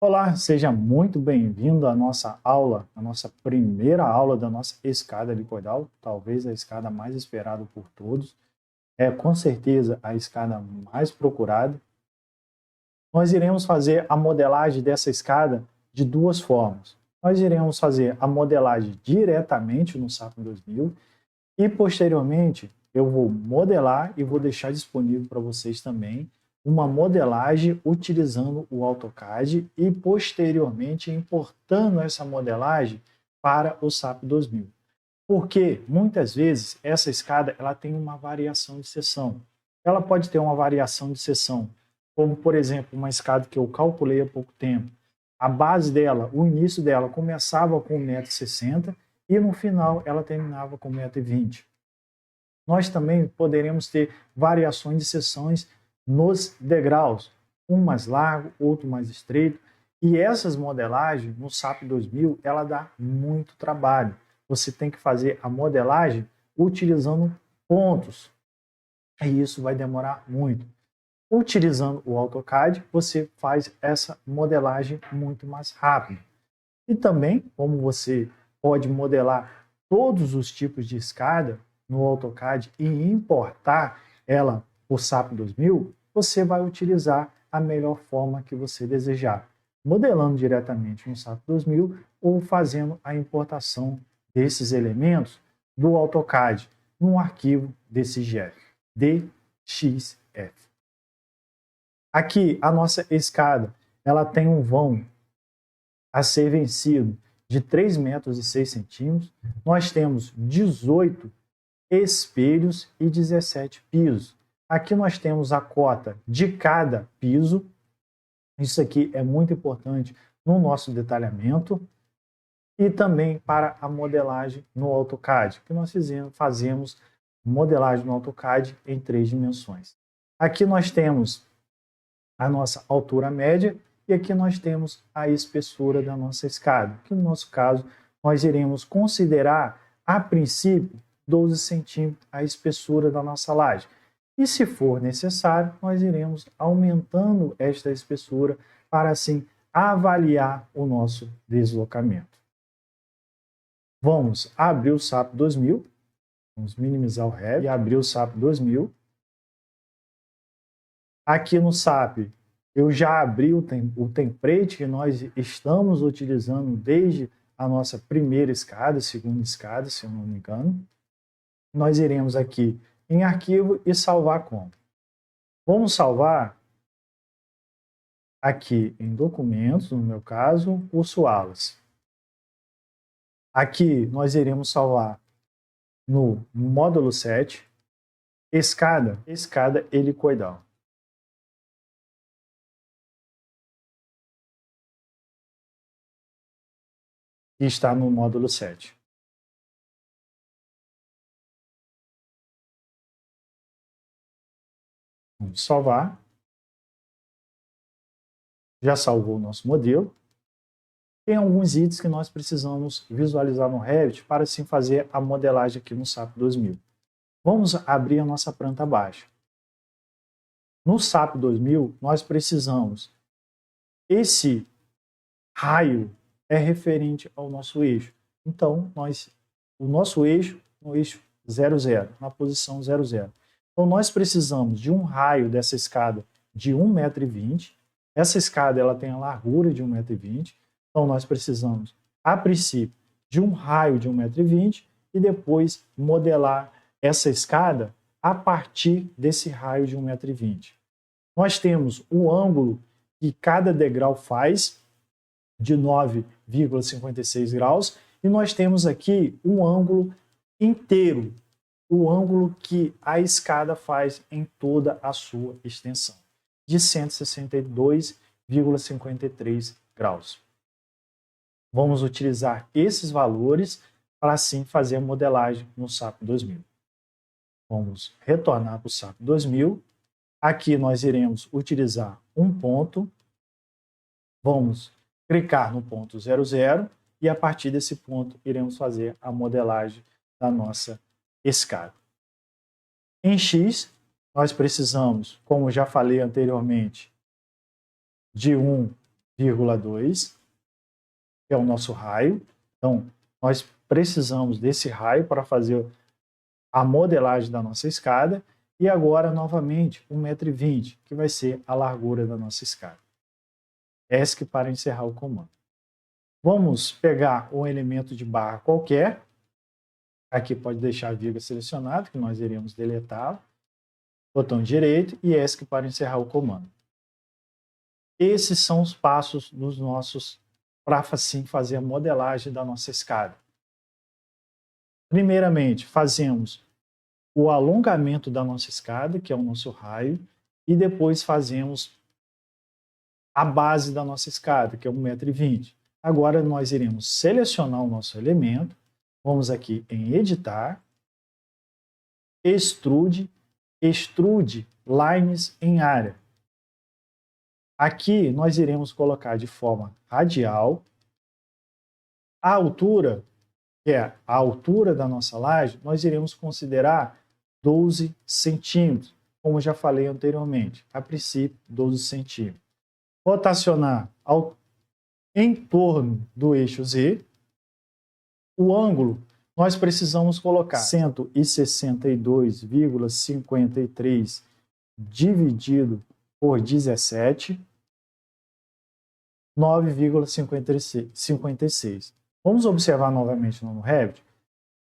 Olá, seja muito bem-vindo à nossa aula, a nossa primeira aula da nossa escada helicoidal, talvez a escada mais esperada por todos, é com certeza a escada mais procurada. Nós iremos fazer a modelagem dessa escada de duas formas. Nós iremos fazer a modelagem diretamente no SAP 2000 e, posteriormente, eu vou modelar e vou deixar disponível para vocês também uma modelagem utilizando o AutoCAD e, posteriormente, importando essa modelagem para o SAP 2000. Porque, muitas vezes, essa escada ela tem uma variação de seção. Ela pode ter uma variação de seção, como, por exemplo, uma escada que eu calculei há pouco tempo. A base dela, o início dela, começava com 1,60 m e, no final, ela terminava com 1,20 m. Nós também poderemos ter variações de seções nos degraus, um mais largo, outro mais estreito, e essas modelagens no SAP 2000, ela dá muito trabalho. Você tem que fazer a modelagem utilizando pontos, e isso vai demorar muito. Utilizando o AutoCAD, você faz essa modelagem muito mais rápido. E também, como você pode modelar todos os tipos de escada no AutoCAD e importar ela por SAP 2000, você vai utilizar a melhor forma que você desejar, modelando diretamente no SAP 2000 ou fazendo a importação desses elementos do AutoCAD num arquivo DCGF, DXF. Aqui, a nossa escada, ela tem um vão a ser vencido de 3 metros e 6 centímetros. Nós temos 18 espelhos e 17 pisos. Aqui nós temos a cota de cada piso. Isso aqui é muito importante no nosso detalhamento e também para a modelagem no AutoCAD, que nós fazemos modelagem no AutoCAD em 3 dimensões. Aqui nós temos a nossa altura média e aqui nós temos a espessura da nossa escada, que no nosso caso nós iremos considerar, a princípio, 12 centímetros a espessura da nossa laje. E se for necessário, nós iremos aumentando esta espessura para assim avaliar o nosso deslocamento. Vamos abrir o SAP 2000, vamos minimizar o Revit e abrir o SAP 2000. Aqui no SAP, eu já abri o template que nós estamos utilizando desde a nossa primeira escada, segunda escada, se eu não me engano. Nós iremos aqui em arquivo e salvar como. Vamos salvar aqui em documentos, no meu caso, curso aulas. Aqui nós iremos salvar no módulo 7, escada helicoidal. E está no módulo 7. Vamos salvar. Já salvou o nosso modelo. Tem alguns itens que nós precisamos visualizar no Revit para assim fazer a modelagem aqui no SAP 2000. Vamos abrir a nossa planta baixa. No SAP 2000, nós precisamos, esse raio é referente ao nosso eixo. Então, o nosso eixo, no eixo 00, na posição 00. Então, nós precisamos de um raio dessa escada de 1,20 m. Essa escada ela tem a largura de 1,20 m. Então, nós precisamos, a princípio, de um raio de 1,20 m e depois modelar essa escada a partir desse raio de 1,20 m. Nós temos o ângulo que cada degrau faz, de 9,56 graus, e nós temos aqui um ângulo inteiro, o ângulo que a escada faz em toda a sua extensão, de 162,53 graus. Vamos utilizar esses valores para assim fazer a modelagem no SAP 2000. Vamos retornar para o SAP 2000. Aqui nós iremos utilizar um ponto. Vamos clicar no ponto 00 e a partir desse ponto iremos fazer a modelagem da nossa escada. Em X, nós precisamos, como já falei anteriormente, de um 2, que é o nosso raio. Então, nós precisamos desse raio para fazer a modelagem da nossa escada. E agora, novamente, 1,20 m, que vai ser a largura da nossa escada. ESC para encerrar o comando. Vamos pegar um elemento de barra qualquer. Aqui pode deixar a viga selecionada, que nós iremos deletá-la. Botão direito e ESC para encerrar o comando. Esses são os passos dos nossos para assim fazer a modelagem da nossa escada. Primeiramente, fazemos o alongamento da nossa escada, que é o nosso raio, e depois fazemos a base da nossa escada, que é 1,20 m. Agora nós iremos selecionar o nosso elemento, vamos aqui em editar, extrude lines em área. Aqui nós iremos colocar de forma radial a altura, que é a altura da nossa laje, nós iremos considerar 12 centímetros, como já falei anteriormente, a princípio 12 centímetros. Rotacionar em torno do eixo Z. O ângulo nós precisamos colocar 162,53 dividido por 17, 9,56. Vamos observar novamente no Revit.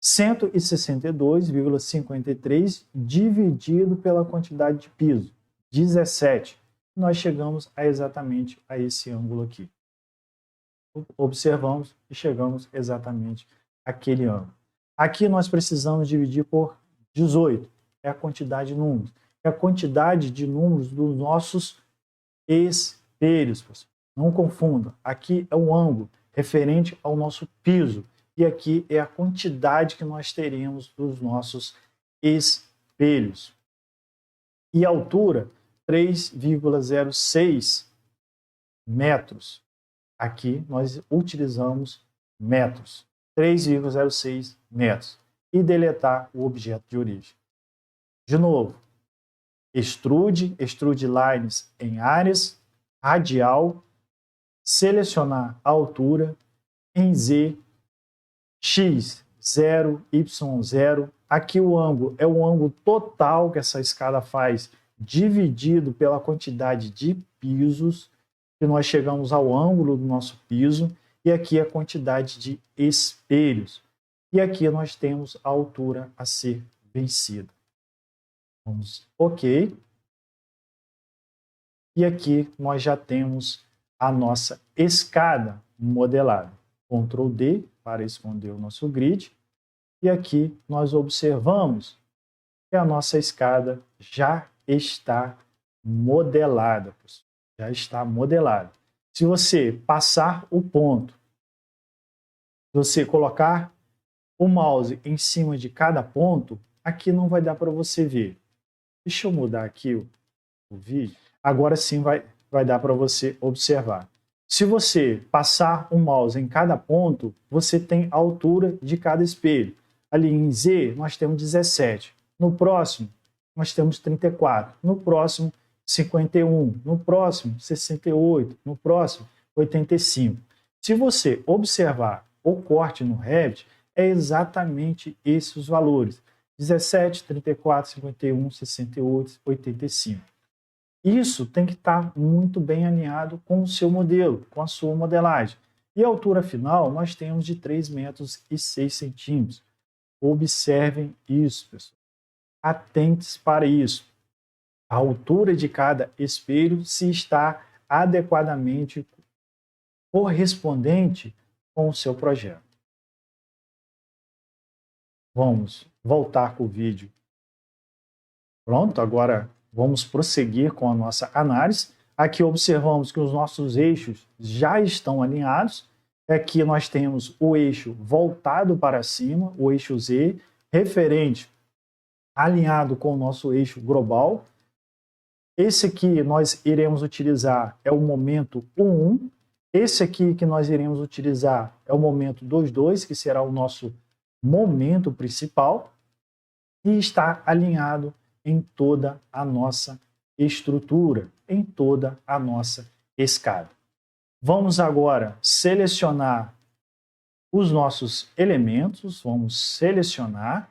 162,53 dividido pela quantidade de piso, 17. Nós chegamos exatamente a esse ângulo aqui. Observamos e chegamos exatamente àquele ângulo. Aqui nós precisamos dividir por 18, é a quantidade de números. É a quantidade de números dos nossos espelhos, pessoal. Não confunda, aqui é um ângulo referente ao nosso piso. E aqui é a quantidade que nós teremos dos nossos espelhos. E a altura, 3,06 metros. Aqui nós utilizamos metros. 3,06 metros. E deletar o objeto de origem. De novo, extrude lines em áreas, radial, selecionar a altura, em Z, X, 0, Y, 0. Aqui o ângulo é o ângulo total que essa escada faz, dividido pela quantidade de pisos, que nós chegamos ao ângulo do nosso piso, e aqui a quantidade de espelhos. E aqui nós temos a altura a ser vencida. Vamos OK. E aqui nós já temos a nossa escada modelada. Ctrl D para esconder o nosso grid. E aqui nós observamos que a nossa escada já está modelada. Já está modelada. Se você passar o ponto, se você colocar o mouse em cima de cada ponto, aqui não vai dar para você ver. Deixa eu mudar aqui o vídeo. Agora sim vai dar para você observar. Se você passar o mouse em cada ponto, você tem a altura de cada espelho. Ali em Z, nós temos 17. No próximo, nós temos 34. No próximo, 51. No próximo, 68. No próximo, 85. Se você observar o corte no Revit, é exatamente esses os valores. 17, 34, 51, 68, 85. Isso tem que estar muito bem alinhado com o seu modelo, com a sua modelagem. E a altura final nós temos de 3 metros e 6 centímetros. Observem isso, pessoal. Atente-se para isso. A altura de cada espelho se está adequadamente correspondente com o seu projeto. Vamos voltar com o vídeo. Pronto, agora vamos prosseguir com a nossa análise. Aqui observamos que os nossos eixos já estão alinhados. Aqui nós temos o eixo voltado para cima, o eixo Z, referente, alinhado com o nosso eixo global. Esse aqui nós iremos utilizar é o momento 1,1. Esse aqui que nós iremos utilizar é o momento 2,2, que será o nosso momento principal. E está alinhado em toda a nossa estrutura, em toda a nossa escada. Vamos agora selecionar os nossos elementos, vamos selecionar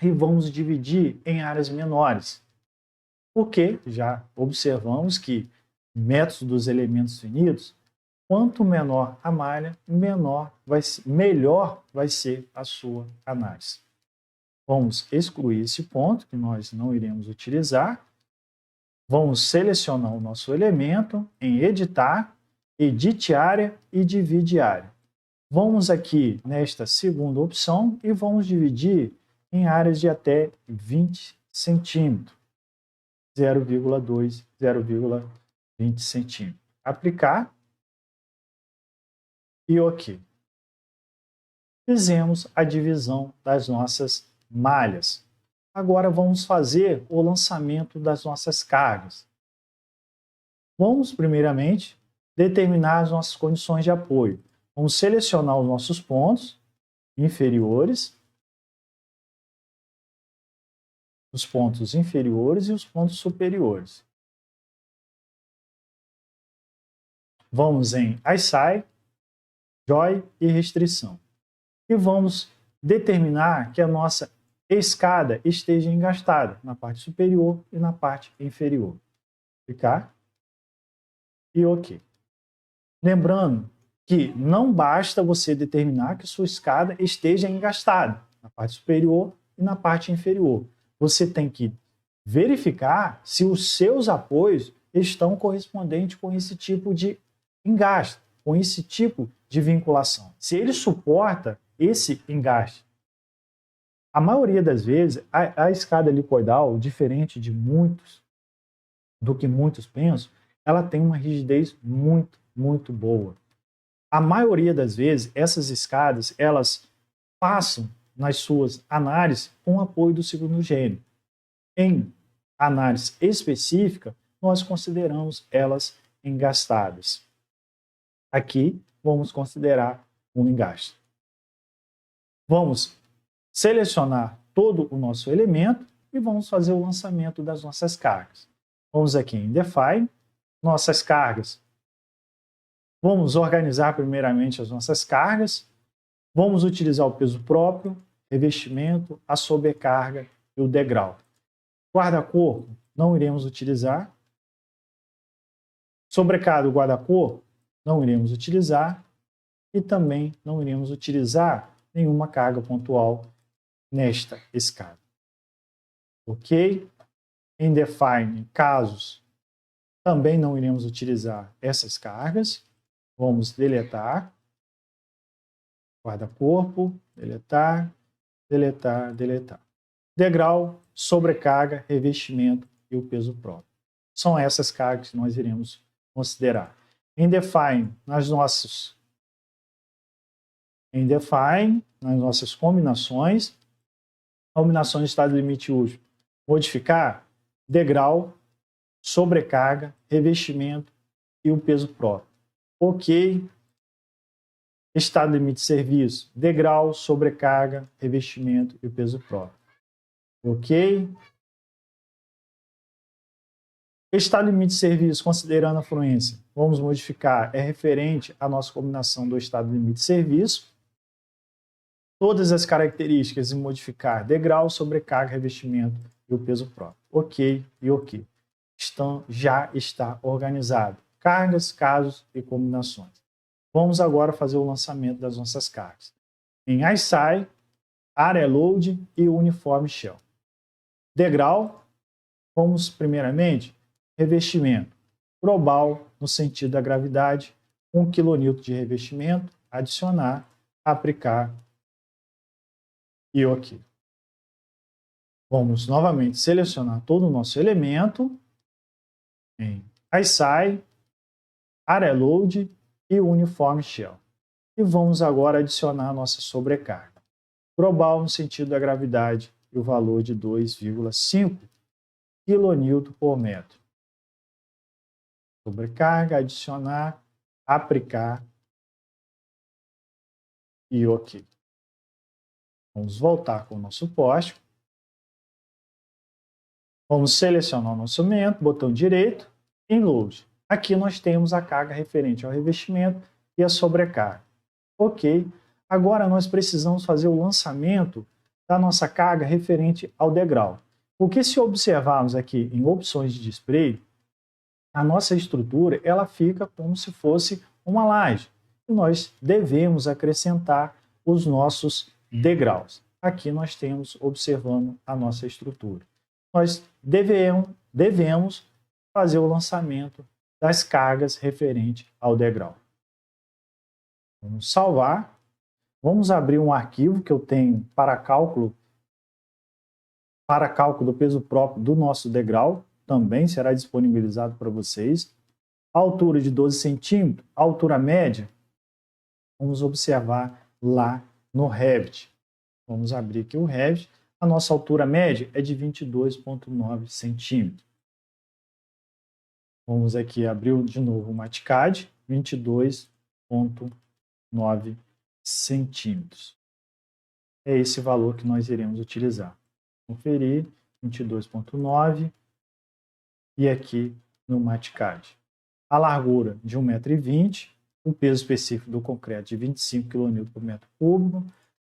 e vamos dividir em áreas menores. Porque já observamos que métodos dos elementos finitos, quanto menor a malha, melhor vai ser a sua análise. Vamos excluir esse ponto que nós não iremos utilizar. Vamos selecionar o nosso elemento em editar, edite área e divide área. Vamos aqui nesta segunda opção e vamos dividir em áreas de até 20 centímetros. 0,2, 0,20 centímetros. Aplicar e OK. Fizemos a divisão das nossas malhas. Agora vamos fazer o lançamento das nossas cargas. Vamos, primeiramente, determinar as nossas condições de apoio. Vamos selecionar os nossos pontos inferiores, os pontos inferiores e os pontos superiores. Vamos em ICEYE, Joy e Restrição. E vamos determinar que a nossa escada esteja engastada na parte superior e na parte inferior. Clicar e OK. Lembrando que não basta você determinar que sua escada esteja engastada na parte superior e na parte inferior. Você tem que verificar se os seus apoios estão correspondentes com esse tipo de engaste, com esse tipo de vinculação. Se ele suporta esse engaste. A maioria das vezes, a escada helicoidal, diferente do que muitos pensam, ela tem uma rigidez muito boa. A maioria das vezes, essas escadas, elas passam nas suas análises com apoio do segundo gênero. Em análise específica, nós consideramos elas engastadas. Aqui, vamos considerar um engaste. Vamos selecionar todo o nosso elemento e vamos fazer o lançamento das nossas cargas. Vamos aqui em Define, nossas cargas. Vamos organizar primeiramente as nossas cargas. Vamos utilizar o peso próprio, revestimento, a sobrecarga e o degrau. Guarda-corpo não iremos utilizar. Sobrecarga do guarda-corpo não iremos utilizar. E também não iremos utilizar nenhuma carga pontual nesta escada. OK? Em Define casos, também não iremos utilizar essas cargas. Vamos deletar. Guarda-corpo, deletar, deletar, deletar. Degrau, sobrecarga, revestimento e o peso próprio. São essas cargas que nós iremos considerar. Em Define, nas nossas combinações de estado limite útil, modificar degrau, sobrecarga, revestimento e o peso próprio. OK. Estado limite de serviço, degrau, sobrecarga, revestimento e o peso próprio. OK. Estado limite de serviço, considerando a fluência, vamos modificar, é referente à nossa combinação do estado limite de serviço. Todas as características em modificar degrau, sobrecarga, revestimento e o peso próprio. OK e OK. Já está organizado. Cargas, casos e combinações. Vamos agora fazer o lançamento das nossas cargas. Em ICEYE, Area Load e Uniform Shell. Degrau, vamos primeiramente, revestimento. Global, no sentido da gravidade, 1 kN de revestimento, adicionar, aplicar e OK. Vamos novamente selecionar todo o nosso elemento em ICEYE, Area Load e Uniform Shell. E vamos agora adicionar a nossa sobrecarga. Global no sentido da gravidade e o valor de 2,5 kN por metro. Sobrecarga, adicionar, aplicar e OK. Vamos voltar com o nosso poste. Vamos selecionar o nosso elemento, botão direito, em Load. Aqui nós temos a carga referente ao revestimento e a sobrecarga. Ok. Agora nós precisamos fazer o lançamento da nossa carga referente ao degrau. Porque se observarmos aqui em opções de display, a nossa estrutura ela fica como se fosse uma laje. E nós devemos acrescentar os nossos degraus. Aqui nós temos observando a nossa estrutura. Nós devemos fazer o lançamento das cargas referente ao degrau. Vamos salvar. Vamos abrir um arquivo que eu tenho para cálculo do peso próprio do nosso degrau. Também será disponibilizado para vocês. A altura de 12 centímetros, a altura média, vamos observar lá no Revit. Vamos abrir aqui o Revit. A nossa altura média é de 22,9 centímetros. Vamos aqui abrir de novo o MatCAD, 22,9 centímetros. É esse valor que nós iremos utilizar. Conferir, 22,9 e aqui no MatCAD. A largura de 1,20 m, o peso específico do concreto de 25 kN por metro cúbico,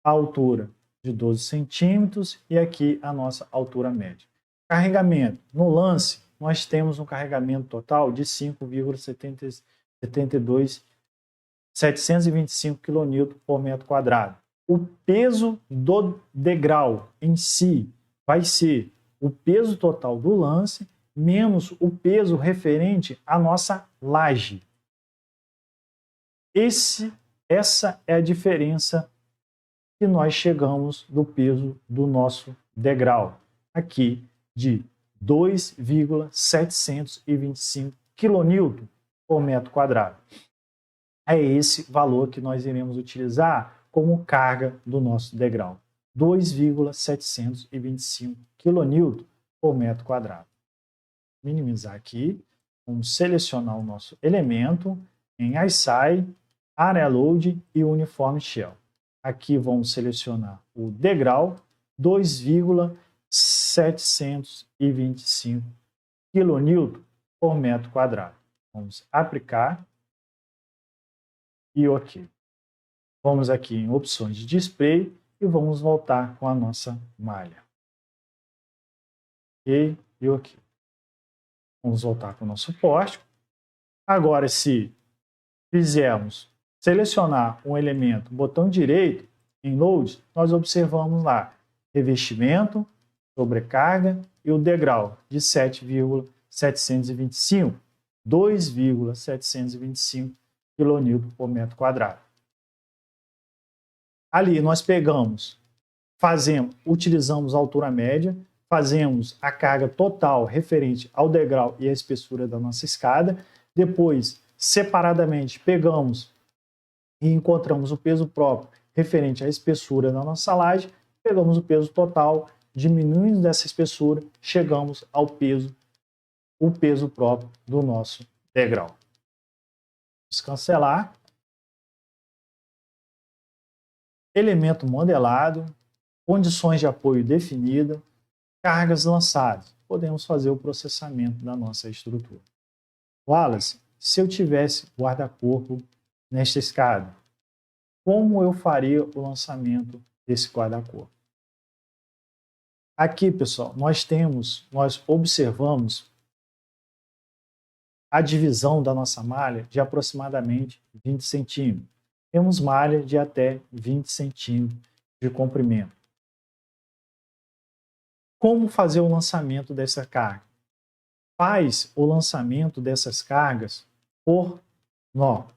a altura de 12 centímetros e aqui a nossa altura média. Carregamento. No lance, nós temos um carregamento total de 5,725 kN por metro quadrado. O peso do degrau em si vai ser o peso total do lance menos o peso referente à nossa laje. Essa é a diferença que nós chegamos do peso do nosso degrau. Aqui de 2,725 kN por metro quadrado. É esse valor que nós iremos utilizar como carga do nosso degrau. 2,725 kN por metro quadrado. Minimizar aqui, vamos selecionar o nosso elemento em ISAI, Area Load e Uniform Shell. Aqui vamos selecionar o degrau, 2,725 kN por metro quadrado. Vamos aplicar e OK. Vamos aqui em opções de display e vamos voltar com a nossa malha. OK e OK. Vamos voltar para o nosso pórtico. Agora, se fizermos selecionar um elemento, botão direito, em Load, nós observamos lá revestimento, sobrecarga e o degrau de 7,725, 2,725 kN por metro quadrado. Ali nós utilizamos a altura média, fazemos a carga total referente ao degrau e à espessura da nossa escada. Depois, separadamente, pegamos e encontramos o peso próprio referente à espessura da nossa laje, pegamos o peso total, diminuindo dessa espessura, chegamos ao peso próprio do nosso degrau. Vamos cancelar. Elemento modelado, condições de apoio definidas, cargas lançadas. Podemos fazer o processamento da nossa estrutura. Wallace, se eu tivesse guarda-corpo nesta escada, como eu faria o lançamento desse guarda-corpo? Aqui, pessoal, nós observamos a divisão da nossa malha de aproximadamente 20 centímetros. Temos malha de até 20 centímetros de comprimento. Como fazer o lançamento dessa carga? Faz o lançamento dessas cargas por nó.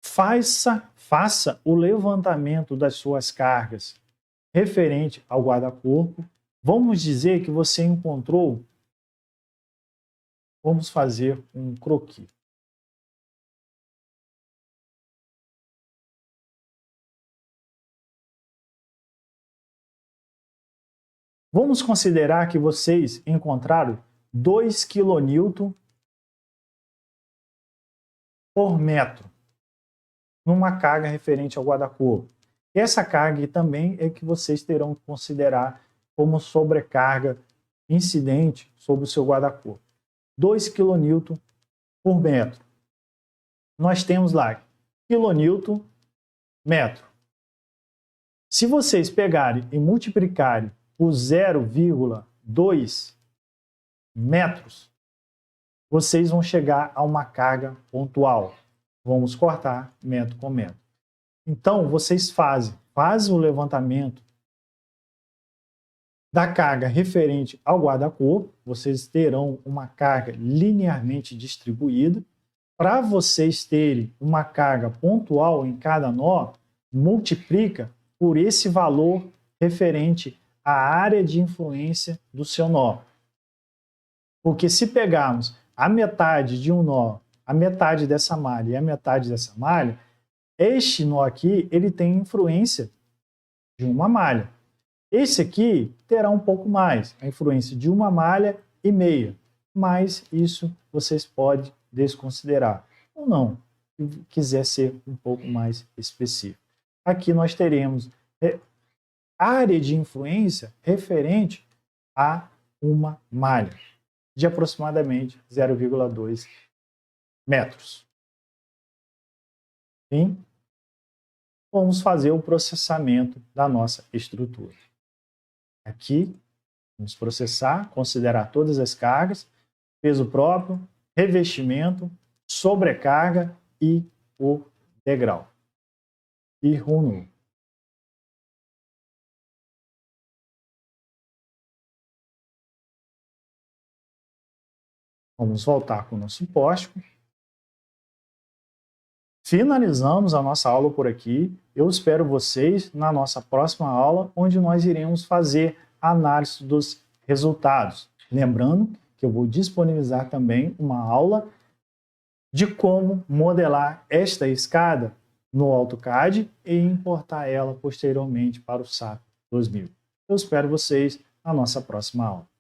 Faça o levantamento das suas cargas referente ao guarda-corpo. Vamos dizer que você encontrou. Vamos fazer um croquis. Vamos considerar que vocês encontraram 2 kN por metro numa carga referente ao guarda-corpo. Essa carga também é que vocês terão que considerar como sobrecarga incidente sobre o seu guarda-corpo. 2 kN por metro. Nós temos lá quilonewton metro. Se vocês pegarem e multiplicarem por 0,2 metros, vocês vão chegar a uma carga pontual. Vamos cortar metro com metro. Então, vocês fazem o levantamento da carga referente ao guarda-corpo, vocês terão uma carga linearmente distribuída. Para vocês terem uma carga pontual em cada nó, multiplica por esse valor referente à área de influência do seu nó. Porque se pegarmos a metade de um nó, a metade dessa malha e a metade dessa malha, este nó aqui ele tem influência de uma malha. Esse aqui terá um pouco mais, a influência de uma malha e meia, mas isso vocês podem desconsiderar, ou não, se quiser ser um pouco mais específico. Aqui nós teremos área de influência referente a uma malha, de aproximadamente 0,2 metros. Sim? Vamos fazer o processamento da nossa estrutura. Aqui, vamos processar, considerar todas as cargas, peso próprio, revestimento, sobrecarga e o degrau. E rumo. Vamos voltar com o nosso pórtico. Finalizamos a nossa aula por aqui. Eu espero vocês na nossa próxima aula, onde nós iremos fazer a análise dos resultados. Lembrando que eu vou disponibilizar também uma aula de como modelar esta escada no AutoCAD e importar ela posteriormente para o SAP 2000. Eu espero vocês na nossa próxima aula.